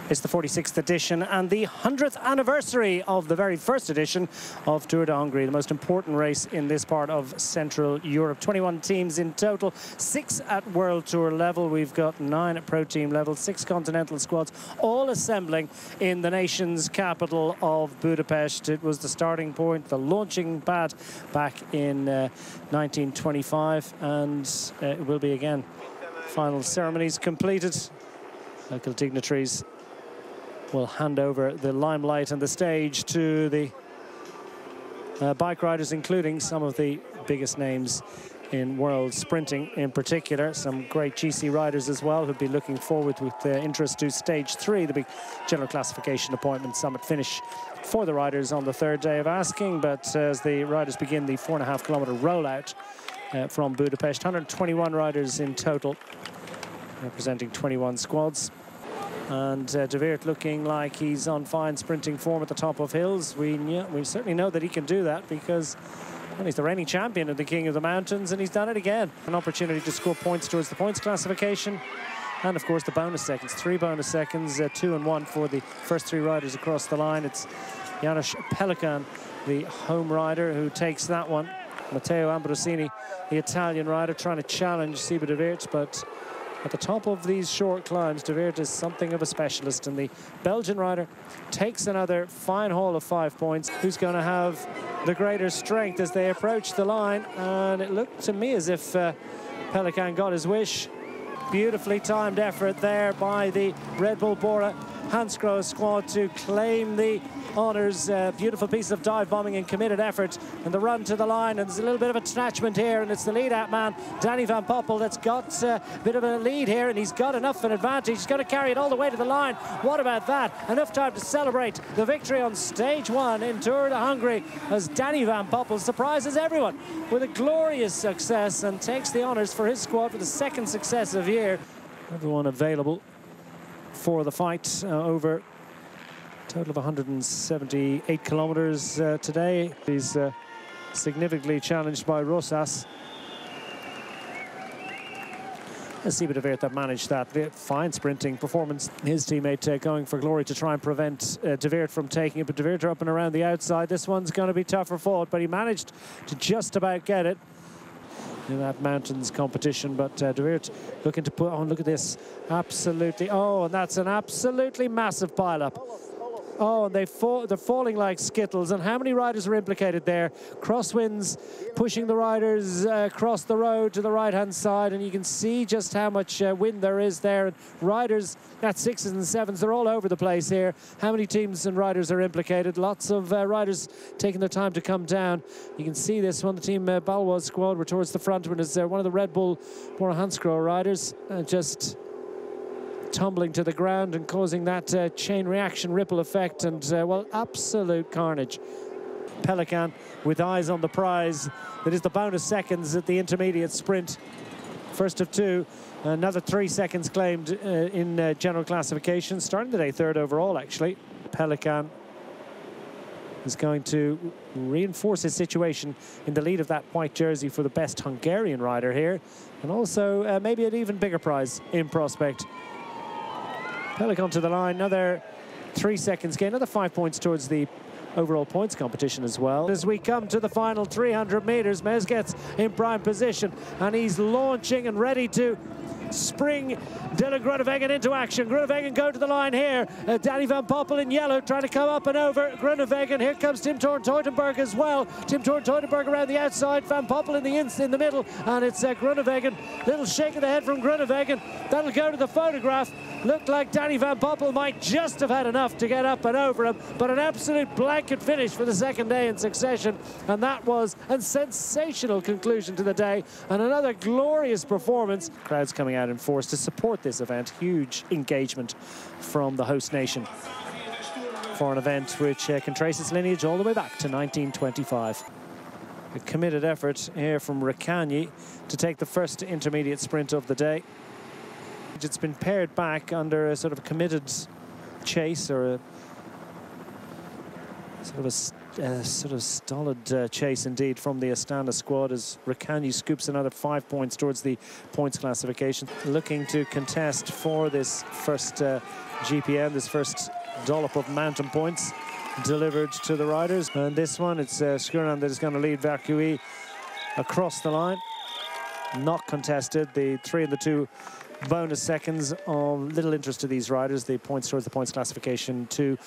It's the 46th edition and the 100th anniversary of the very first edition of Tour de Hongrie, the most important race in this part of Central Europe. 21 teams in total, 6 at World Tour level. We've got 9 at Pro Team level, 6 continental squads, all assembling in the nation's capital of Budapest. It was the starting point, the launching pad back in 1925, and it will be again. Final ceremonies completed. Local dignitaries will hand over the limelight and the stage to the bike riders, including some of the biggest names in world sprinting in particular. Some great GC riders as well who'll be looking forward with interest to stage 3, the big general classification appointment summit finish for the riders on the third day of asking. But as the riders begin the 4.5 kilometer rollout from Budapest, 121 riders in total, representing 21 squads. And De Weert looking like he's on fine sprinting form at the top of hills. We certainly know that he can do that because, well, he's the reigning champion and the king of the mountains, and he's done it again. An opportunity to score points towards the points classification. And, of course, the bonus seconds. 3 bonus seconds, 2 and 1 for the first 3 riders across the line. It's Janusz Pelikan, the home rider, who takes that one. Matteo Ambrosini, the Italian rider, trying to challenge Siebe De Weert, but at the top of these short climbs, De Weert is something of a specialist, and the Belgian rider takes another fine haul of 5 points. Who's going to have the greater strength as they approach the line? And it looked to me as if Pelikan got his wish. Beautifully timed effort there by the Red Bull Bora Hansgrohe squad to claim the honours. Beautiful piece of dive bombing and committed effort, and the run to the line, and there's a little bit of a detachment here, and it's the lead-out man, Danny van Poppel, that's got a bit of a lead here, and he's got enough of an advantage. He's going to carry it all the way to the line. What about that? Enough time to celebrate the victory on stage 1 in Tour de Hongrie as Danny van Poppel surprises everyone with a glorious success and takes the honours for his squad for the 2nd successive year. Everyone available for the fight over a total of 178 kilometers today. He's significantly challenged by Rosas. Siebe De Weert that managed that fine sprinting performance. His teammate going for glory to try and prevent De Weert from taking it, but De Weert up and around the outside. This one's going to be tougher fought, but he managed to just about get it in that mountains competition. But De Weert looking to put on, look at this, absolutely, oh, and that's an absolutely massive pile-up. Oh, and they're falling like skittles. And how many riders are implicated there? Crosswinds pushing the riders across the road to the right-hand side, and you can see just how much wind there is there. And riders at 6s and 7s, they're all over the place here. How many teams and riders are implicated? Lots of riders taking their time to come down. You can see this one, the Team Balwas squad were towards the front when it's one of the Red Bull Bora Hansgrohe riders just tumbling to the ground and causing that chain reaction ripple effect, and well, absolute carnage. Pelikan with eyes on the prize, that is the bonus seconds at the intermediate sprint. First of 2, another 3 seconds claimed in general classification, starting the day 3rd overall actually. Pelikan is going to reinforce his situation in the lead of that white jersey for the best Hungarian rider here, and also maybe an even bigger prize in prospect. Pelikan to the line, another 3 seconds gain, another 5 points towards the overall points competition as well. As we come to the final 300 meters, Mez gets in prime position, and he's launching and ready to spring Dylan Groenewegen into action. Groenewegen go to the line here. Danny van Poppel in yellow trying to come up and over Groenewegen. Here comes Tim Thorn-Teutenberg as well. Tim Thorn-Teutenberg around the outside, Van Poppel in the middle, and it's Groenewegen. Little shake of the head from Groenewegen. That'll go to the photograph. Looked like Danny van Poppel might just have had enough to get up and over him, but an absolute blanket finish for the 2nd day in succession, and that was a sensational conclusion to the day, and another glorious performance. Crowds coming out in force to support this event. Huge engagement from the host nation for an event which can trace its lineage all the way back to 1925. A committed effort here from Ricani to take the first intermediate sprint of the day. It's been pared back under a sort of committed chase, or a sort of a Sort of stolid chase indeed from the Astana squad as Rakhine scoops another 5 points towards the points classification. Looking to contest for this first GPM, this first dollop of mountain points delivered to the riders. And this one, it's Skuran that is going to lead Vercouy across the line. Not contested. The 3 and the 2 bonus seconds of little interest to these riders. The points towards the points classification 2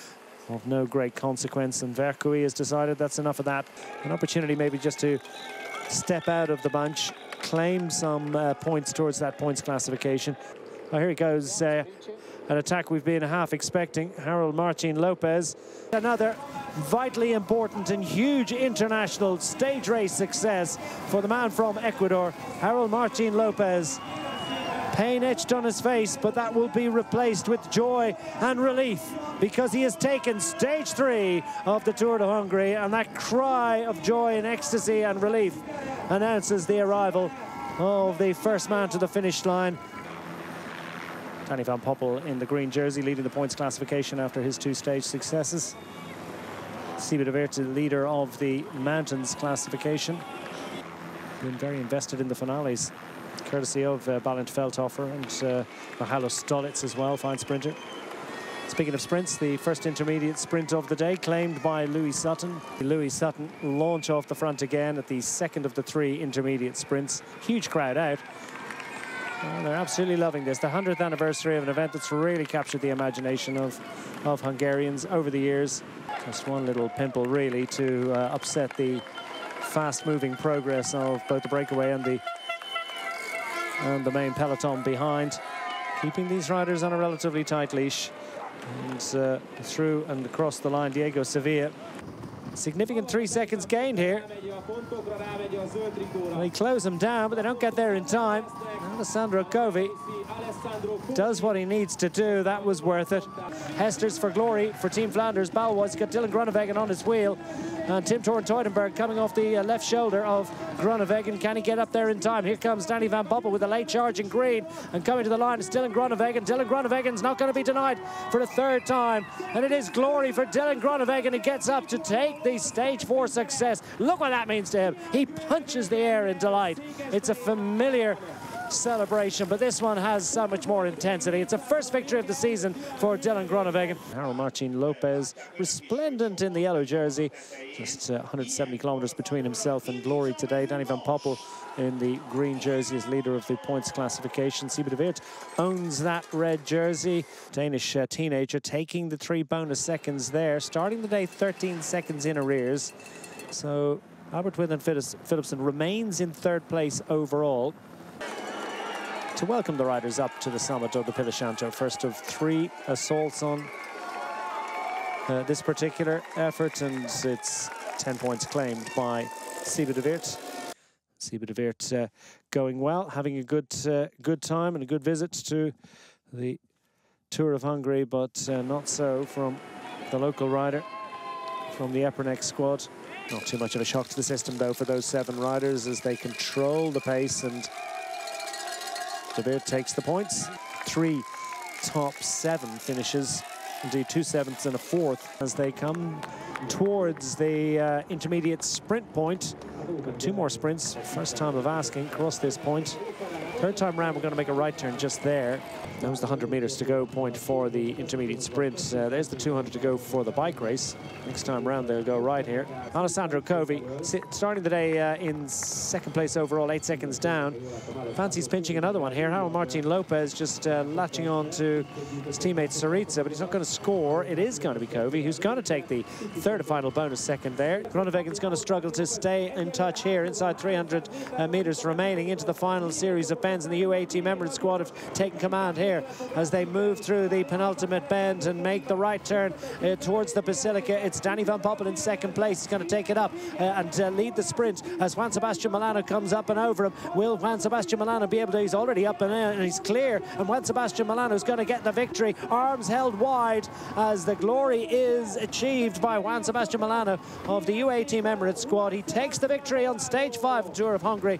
of no great consequence, and Vercouy has decided that's enough of that. An opportunity maybe just to step out of the bunch, claim some points towards that points classification. Oh, here he goes, an attack we've been half expecting. Harold Martin Lopez, another vitally important and huge international stage race success for the man from Ecuador, Harold Martin Lopez. Pain etched on his face, but that will be replaced with joy and relief because he has taken stage 3 of the Tour de Hongrie, and that cry of joy and ecstasy and relief announces the arrival of the first man to the finish line. Danny van Poppel in the green jersey leading the points classification after his 2 stage successes. Siebe de Weert, the leader of the mountains classification, been very invested in the finales, courtesy of Balint Feldhofer and Mahalo Stolitz as well, fine sprinter. Speaking of sprints, the first intermediate sprint of the day claimed by Louis Sutton. Louis Sutton launch off the front again at the second of the 3 intermediate sprints. Huge crowd out. Oh, they're absolutely loving this. The 100th anniversary of an event that's really captured the imagination of Hungarians over the years. Just one little pimple really to upset the fast-moving progress of both the breakaway and the main peloton behind, keeping these riders on a relatively tight leash. And through and across the line, Diego Sevilla. Significant 3 seconds gained here. They close them down, but they don't get there in time. Alessandro Covi does what he needs to do. That was worth it. Hester's for glory for Team Flanders. Balois got Dylan Groenewegen on his wheel. And Tim Toren-Teutenberg coming off the left shoulder of Groenewegen. Can he get up there in time? Here comes Danny van Poppel with a late charge in green. And coming to the line is Dylan Groenewegen. Dylan Groenewegen's not going to be denied for the 3rd time. And it is glory for Dylan Groenewegen. He gets up to take the stage 4 success. Look what that means to him. He punches the air in delight. It's a familiar celebration, but this one has so much more intensity. It's a first victory of the season for Dylan Groenewegen. Harold Martin Lopez, resplendent in the yellow jersey. Just 170 kilometers between himself and glory today. Danny van Poppel in the green jersey as leader of the points classification. Siebe de Weert owns that red jersey. Danish teenager taking the 3 bonus seconds there, starting the day 13 seconds in arrears. So Albert Withen Philipsen remains in 3rd place overall. To welcome the riders up to the summit of the Pilascianto, first of 3 assaults on this particular effort, and it's 10 points claimed by Siebe de Weert. Siebe de Weert going well, having a good time and a good visit to the Tour of Hungary, but not so from the local rider from the Epernay squad. Not too much of a shock to the system, though, for those 7 riders as they control the pace, and De Weert takes the points. 3 top 7 finishes, indeed 2 7ths and a 4th as they come towards the intermediate sprint point. Got 2 more sprints, first time of asking, across this point. 3rd time round, we're going to make a right turn just there. That was the 100 meters to go point for the intermediate sprint. There's the 200 to go for the bike race. Next time round, they'll go right here. Alessandro Covi starting the day in 2nd place overall, 8 seconds down. Fancies pinching another one here. Harold Martin Lopez just latching on to his teammate Saritza, but he's not going to score. It is going to be Covi who's going to take the 3rd and final bonus second there. Groenewegen's going to struggle to stay in touch here inside 300 meters remaining into the final series of bends, and the U18 Emirates squad have taken command here as they move through the penultimate bend and make the right turn towards the Basilica. It's Danny van Poppel in 2nd place. He's going to take it up and lead the sprint as Juan Sebastian Milano comes up and over him. Will Juan Sebastian Milano be able to? He's already up and he's clear, and Juan Sebastian Milano is going to get the victory. Arms held wide as the glory is achieved by Juan Sebastian Milano of the U18 Emirates squad. He takes the victory on stage 5 of Tour of Hungary.